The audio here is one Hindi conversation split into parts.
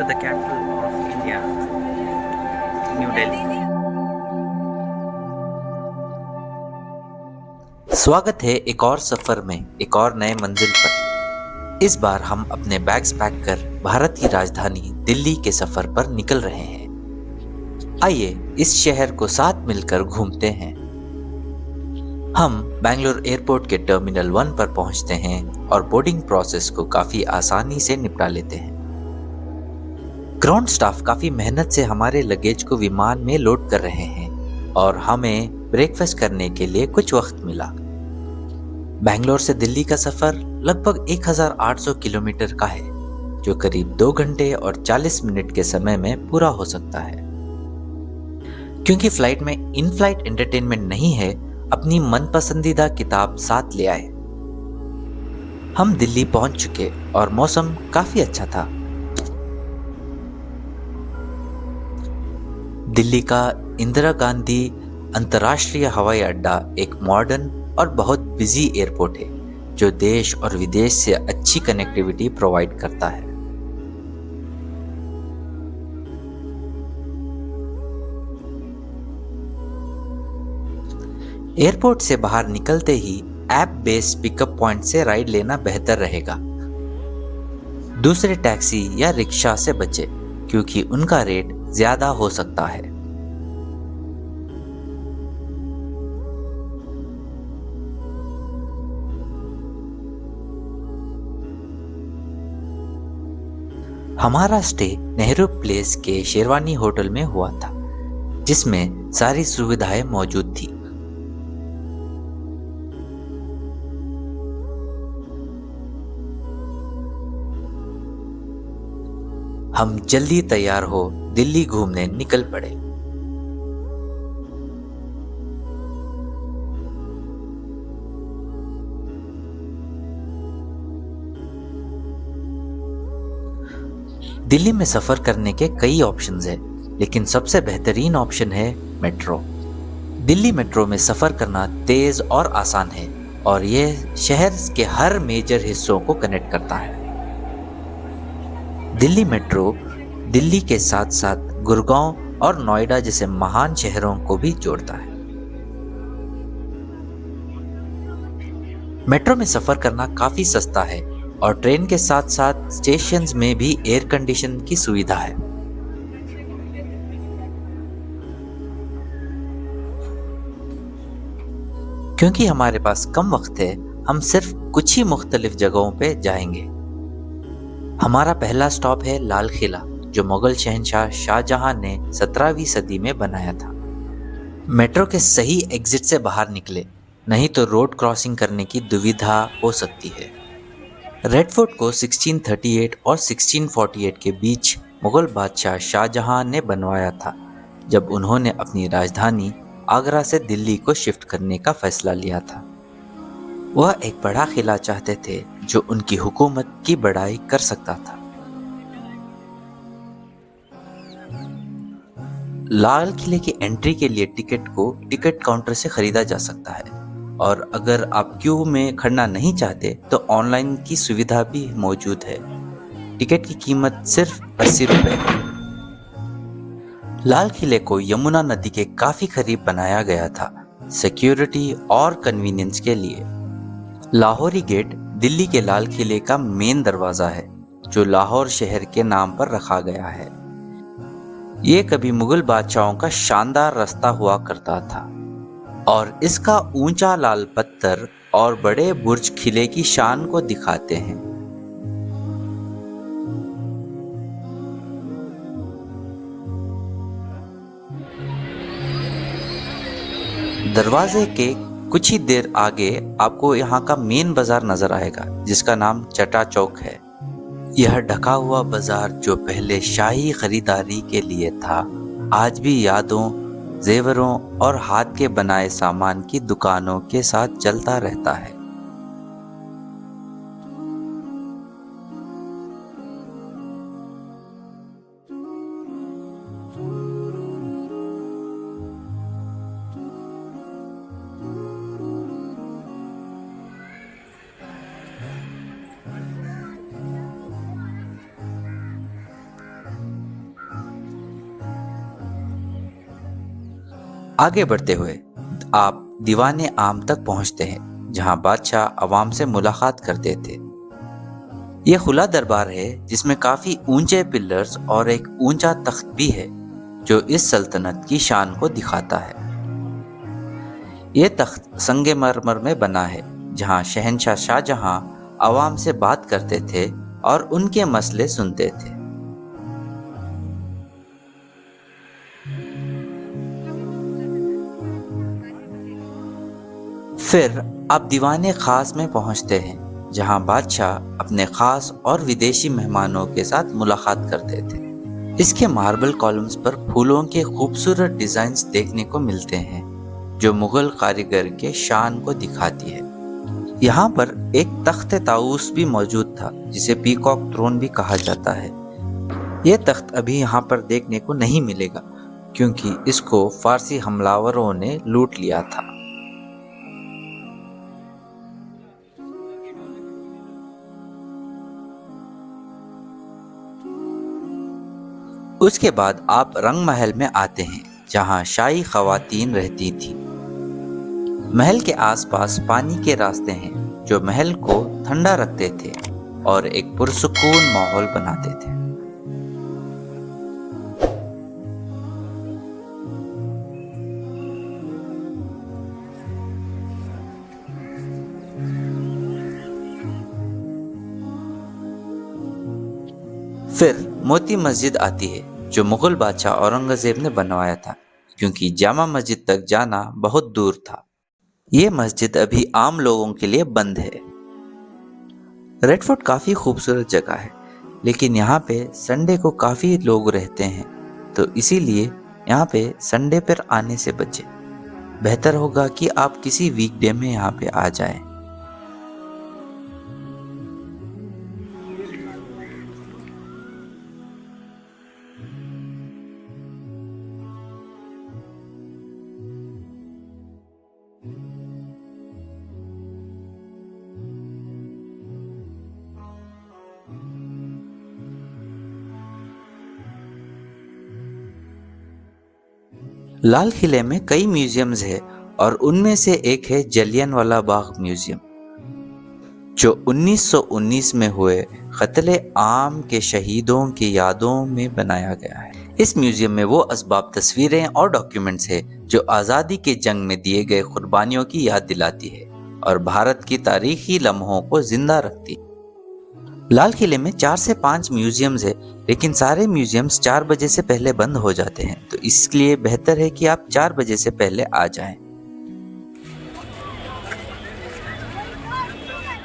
the capital of India, New Delhi. स्वागत है एक और सफर में, एक और नए मंजिल पर। इस बार हम अपने बैग्स पैक कर भारत की राजधानी दिल्ली के सफर पर निकल रहे हैं। आइए इस शहर को साथ मिलकर घूमते हैं। हम बेंगलुरु एयरपोर्ट के टर्मिनल 1 पर पहुंचते हैं और बोर्डिंग प्रोसेस को काफी आसानी से निपटा लेते हैं। ग्राउंड स्टाफ काफी मेहनत से हमारे लगेज को विमान में लोड कर रहे हैं और हमें ब्रेकफास्ट करने के लिए कुछ वक्त मिला। बैंगलोर से दिल्ली का सफर लगभग 1800 किलोमीटर का है, जो करीब 2 घंटे और 40 मिनट के समय में पूरा हो सकता है। क्योंकि फ्लाइट में इन फ्लाइट एंटरटेनमेंट नहीं है, अपनी मनपसंदीदा किताब साथ ले आए। हम दिल्ली पहुंच चुके और मौसम काफी अच्छा था। दिल्ली का इंदिरा गांधी अंतर्राष्ट्रीय हवाई अड्डा एक मॉडर्न और बहुत बिजी एयरपोर्ट है, जो देश और विदेश से अच्छी कनेक्टिविटी प्रोवाइड करता है। एयरपोर्ट से बाहर निकलते ही ऐप बेस्ड पिकअप पॉइंट से राइड लेना बेहतर रहेगा। दूसरे टैक्सी या रिक्शा से बचे, क्योंकि उनका रेट ज्यादा हो सकता है। हमारा स्टे नेहरू प्लेस के शेरवानी होटल में हुआ था, जिसमें सारी सुविधाएं मौजूद थी। हम जल्दी तैयार हो दिल्ली घूमने निकल पड़े। दिल्ली में सफर करने के कई ऑप्शंस हैं, लेकिन सबसे बेहतरीन ऑप्शन है मेट्रो। दिल्ली मेट्रो में सफर करना तेज और आसान है और यह शहर के हर मेजर हिस्सों को कनेक्ट करता है। दिल्ली मेट्रो दिल्ली के साथ साथ गुड़गांव और नोएडा जैसे महान शहरों को भी जोड़ता है। मेट्रो में सफर करना काफी सस्ता है और ट्रेन के साथ साथ स्टेशंस में भी एयर कंडीशन की सुविधा है। क्योंकि हमारे पास कम वक्त है, हम सिर्फ कुछ ही मुख्तलिफ जगहों पे जाएंगे। हमारा पहला स्टॉप है लाल किला, जो मुगल शहंशाह शाहजहां ने 17वीं सदी में बनाया था। मेट्रो के सही एग्जिट से बाहर निकले, नहीं तो रोड क्रॉसिंग करने की दुविधा हो सकती है। रेड फोर्ट को 1638 और 1648 के बीच मुगल बादशाह शाहजहां ने बनवाया था, जब उन्होंने अपनी राजधानी आगरा से दिल्ली को शिफ्ट करने का फैसला लिया था। वह एक बड़ा किला चाहते थे जो उनकी हुकूमत की बड़ाई कर सकता था। लाल किले की एंट्री के लिए टिकट को टिकट काउंटर से खरीदा जा सकता है, और अगर आप क्यू में खड़ना नहीं चाहते तो ऑनलाइन की सुविधा भी मौजूद है। टिकट की कीमत सिर्फ 80 रुपए है। लाल किले को यमुना नदी के काफी करीब बनाया गया था, सिक्योरिटी और कन्वीनियंस के लिए। लाहौरी गेट दिल्ली के लाल किले का मेन दरवाजा है, जो लाहौर शहर के नाम पर रखा गया है। ये कभी मुगल बादशाहों का शानदार रास्ता हुआ करता था और इसका ऊंचा लाल पत्थर और बड़े बुर्ज किले की शान को दिखाते हैं। दरवाजे के कुछ ही देर आगे आपको यहाँ का मेन बाजार नजर आएगा, जिसका नाम चटा चौक है। यह ढका हुआ बाजार, जो पहले शाही खरीदारी के लिए था, आज भी यादों, जेवरों और हाथ के बनाए सामान की दुकानों के साथ चलता रहता है। आगे बढ़ते हुए आप दीवाने आम तक पहुंचते हैं, जहां बादशाह अवाम से मुलाकात करते थे। यह खुला दरबार है जिसमें काफी ऊंचे पिलर्स और एक ऊंचा तख्त भी है, जो इस सल्तनत की शान को दिखाता है। यह तख्त संगमरमर में बना है, जहां शहंशाह शाहजहां अवाम से बात करते थे और उनके मसले सुनते थे। फिर आप दीवाने खास में पहुंचते हैं, जहां बादशाह अपने खास और विदेशी मेहमानों के साथ मुलाकात करते थे। इसके मार्बल कॉलम्स पर फूलों के खूबसूरत डिजाइन्स देखने को मिलते हैं, जो मुगल कारीगर के शान को दिखाती है। यहाँ पर एक तख्त ताऊस भी मौजूद था, जिसे पीकॉक थ्रोन भी कहा जाता है। यह तख्त अभी यहाँ पर देखने को नहीं मिलेगा, क्योंकि इसको फारसी हमलावरों ने लूट लिया था। उसके बाद आप रंग महल में आते हैं, जहाँ शाही खवातीन रहती थी। महल के आसपास पानी के रास्ते हैं, जो महल को ठंडा रखते थे और एक पुरसुकून माहौल बनाते थे। फिर मोती मस्जिद आती है, जो मुगल बादशाह औरंगजेब ने बनवाया था, क्योंकि जामा मस्जिद तक जाना बहुत दूर था। ये मस्जिद अभी आम लोगों के लिए बंद है। रेड फोर्ट काफ़ी खूबसूरत जगह है, लेकिन यहाँ पे संडे को काफ़ी लोग रहते हैं, तो इसीलिए यहाँ पे संडे पर आने से बचें। बेहतर होगा कि आप किसी वीकडे में यहाँ पे आ जाएं। लाल किले में कई म्यूजियम्स है और उनमें से एक है जलियांवाला बाग म्यूजियम, जो 1919 में हुए कत्ले आम के शहीदों की यादों में बनाया गया है। इस म्यूजियम में वो असबाब, तस्वीरें और डॉक्यूमेंट्स है जो आज़ादी के जंग में दिए गए कुर्बानियों की याद दिलाती है और भारत की तारीखी लम्हों को जिंदा रखती है। लाल किले में 4 से 5 म्यूजियम्स है, लेकिन सारे म्यूजियम्स 4 बजे से पहले बंद हो जाते हैं, तो इसलिए बेहतर है कि आप 4 बजे से पहले आ जाएं।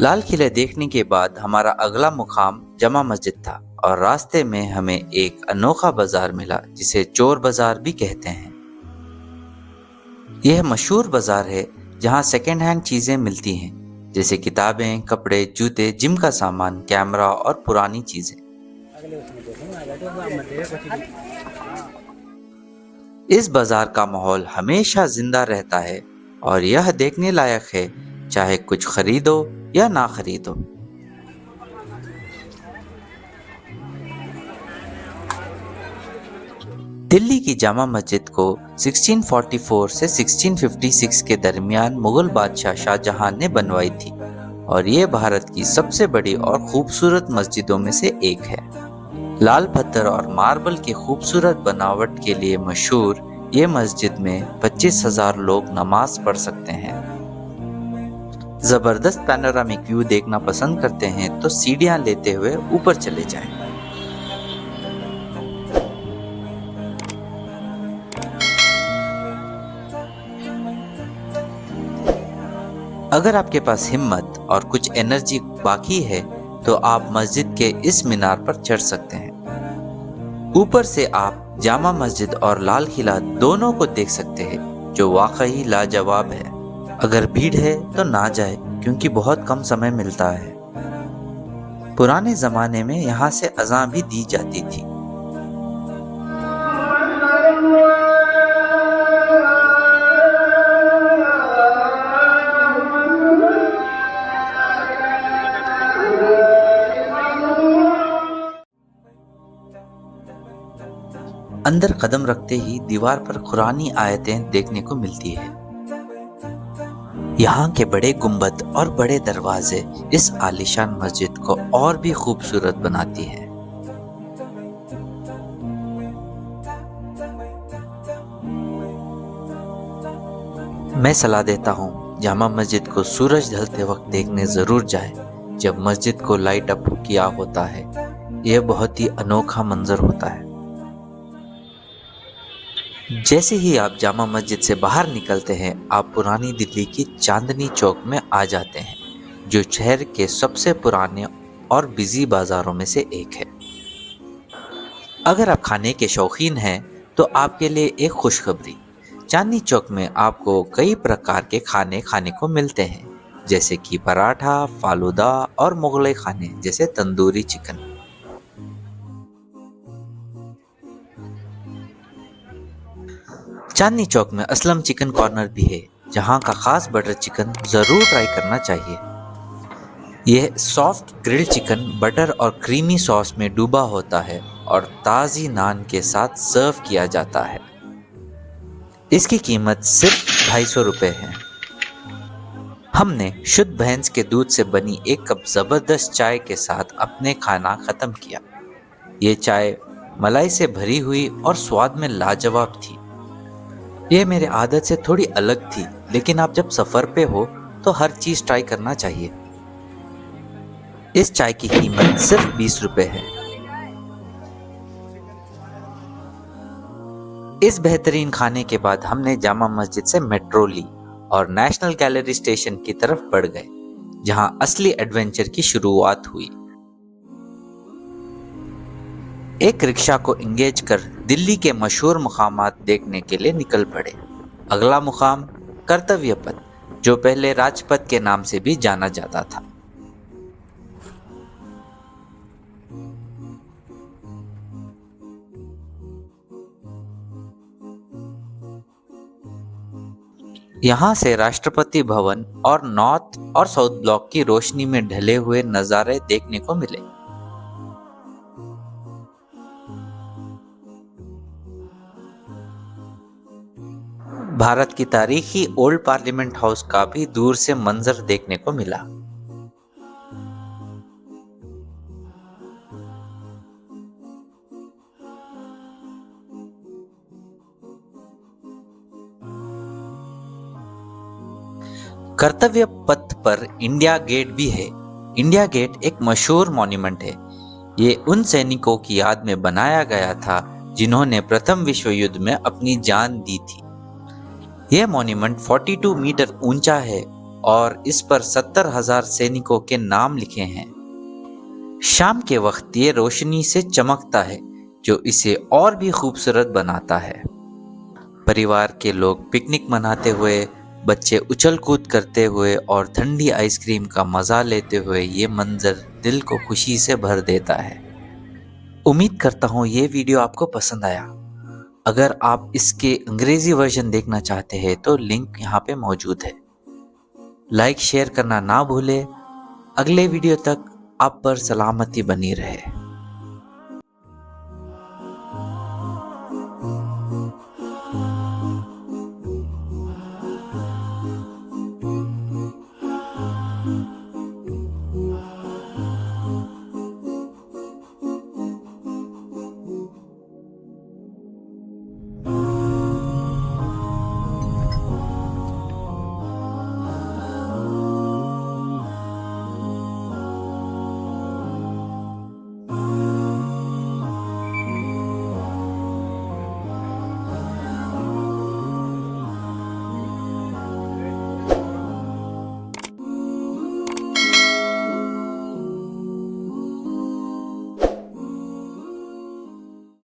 लाल किले देखने के बाद हमारा अगला मुकाम जमा मस्जिद था और रास्ते में हमें एक अनोखा बाजार मिला, जिसे चोर बाजार भी कहते हैं। यह मशहूर बाजार है जहां सेकेंड हैंड चीजें मिलती हैं, जैसे किताबें, कपड़े, जूते, जिम का सामान, कैमरा और पुरानी चीजें। इस बाजार का माहौल हमेशा जिंदा रहता है और यह देखने लायक है, चाहे कुछ खरीदो या ना खरीदो। दिल्ली की जामा मस्जिद को 1644 से 1656 के दरमियान मुगल बादशाह शाहजहां ने बनवाई थी और ये भारत की सबसे बड़ी और खूबसूरत मस्जिदों में से एक है। लाल पत्थर और मार्बल की खूबसूरत बनावट के लिए मशहूर ये मस्जिद में 25,000 लोग नमाज पढ़ सकते हैं। जबरदस्त पैनोरामिक व्यू देखना पसंद करते हैं तो सीढ़ियां लेते हुए ऊपर चले जाएं। अगर आपके पास हिम्मत और कुछ एनर्जी बाकी है तो आप मस्जिद के इस मीनार पर चढ़ सकते हैं। ऊपर से आप जामा मस्जिद और लाल किला दोनों को देख सकते हैं, जो वाकई लाजवाब है। अगर भीड़ है तो ना जाए, क्योंकि बहुत कम समय मिलता है। पुराने जमाने में यहाँ से अज़ान भी दी जाती थी। अंदर कदम रखते ही दीवार पर कुरानी आयतें देखने को मिलती है। यहाँ के बड़े गुंबद और बड़े दरवाजे इस आलीशान मस्जिद को और भी खूबसूरत बनाती है। मैं सलाह देता हूँ जामा मस्जिद को सूरज ढलते वक्त देखने जरूर जाए, जब मस्जिद को लाइट अप किया होता है। यह बहुत ही अनोखा मंजर होता है। जैसे ही आप जामा मस्जिद से बाहर निकलते हैं, आप पुरानी दिल्ली की चांदनी चौक में आ जाते हैं, जो शहर के सबसे पुराने और बिजी बाजारों में से एक है। अगर आप खाने के शौकीन हैं तो आपके लिए एक खुशखबरी, चांदनी चौक में आपको कई प्रकार के खाने खाने को मिलते हैं, जैसे कि पराठा, फालूदा और मुगलई खाने जैसे तंदूरी चिकन। चांदनी चौक में असलम चिकन कॉर्नर भी है, जहां का खास बटर चिकन जरूर ट्राई करना चाहिए। यह सॉफ्ट ग्रिल्ड चिकन बटर और क्रीमी सॉस में डूबा होता है और ताज़ी नान के साथ सर्व किया जाता है। इसकी कीमत सिर्फ 250 रुपये है। हमने शुद्ध भैंस के दूध से बनी एक कप ज़बरदस्त चाय के साथ अपने खाना ख़त्म किया। ये चाय मलाई से भरी हुई और स्वाद में लाजवाब थी। ये मेरे आदत से थोड़ी अलग थी, लेकिन आप जब सफ़र पे हो तो हर चीज़ ट्राई करना चाहिए। इस चाय की कीमत सिर्फ 20 रुपये है। इस बेहतरीन खाने के बाद हमने जामा मस्जिद से मेट्रो ली और नेशनल गैलरी स्टेशन की तरफ बढ़ गए, जहां असली एडवेंचर की शुरुआत हुई। एक रिक्शा को एंगेज कर दिल्ली के मशहूर मुकामात देखने के लिए निकल पड़े। अगला मुकाम कर्तव्य पथ, जो पहले राजपथ के नाम से भी जाना जाता था। यहाँ से राष्ट्रपति भवन और नॉर्थ और साउथ ब्लॉक की रोशनी में ढले हुए नज़ारे देखने को मिले। भारत की तारीखी ओल्ड पार्लियामेंट हाउस का भी दूर से मंजर देखने को मिला। कर्तव्य पथ पर इंडिया गेट भी है। इंडिया गेट एक मशहूर मॉन्यूमेंट है। ये उन सैनिकों की याद में बनाया गया था जिन्होंने प्रथम विश्व युद्ध में अपनी जान दी थी। यह मॉन्यूमेंट 42 मीटर ऊंचा है और इस पर 70,000 सैनिकों के नाम लिखे हैं। शाम के वक्त ये रोशनी से चमकता है, जो इसे और भी खूबसूरत बनाता है। परिवार के लोग पिकनिक मनाते हुए, बच्चे उछल कूद करते हुए और ठंडी आइसक्रीम का मज़ा लेते हुए ये मंजर दिल को खुशी से भर देता है। उम्मीद करता हूँ ये वीडियो आपको पसंद आया। अगर आप इसके अंग्रेजी वर्जन देखना चाहते हैं तो लिंक यहाँ पे मौजूद है। लाइक शेयर करना ना भूले। अगले वीडियो तक आप पर सलामती बनी रहे।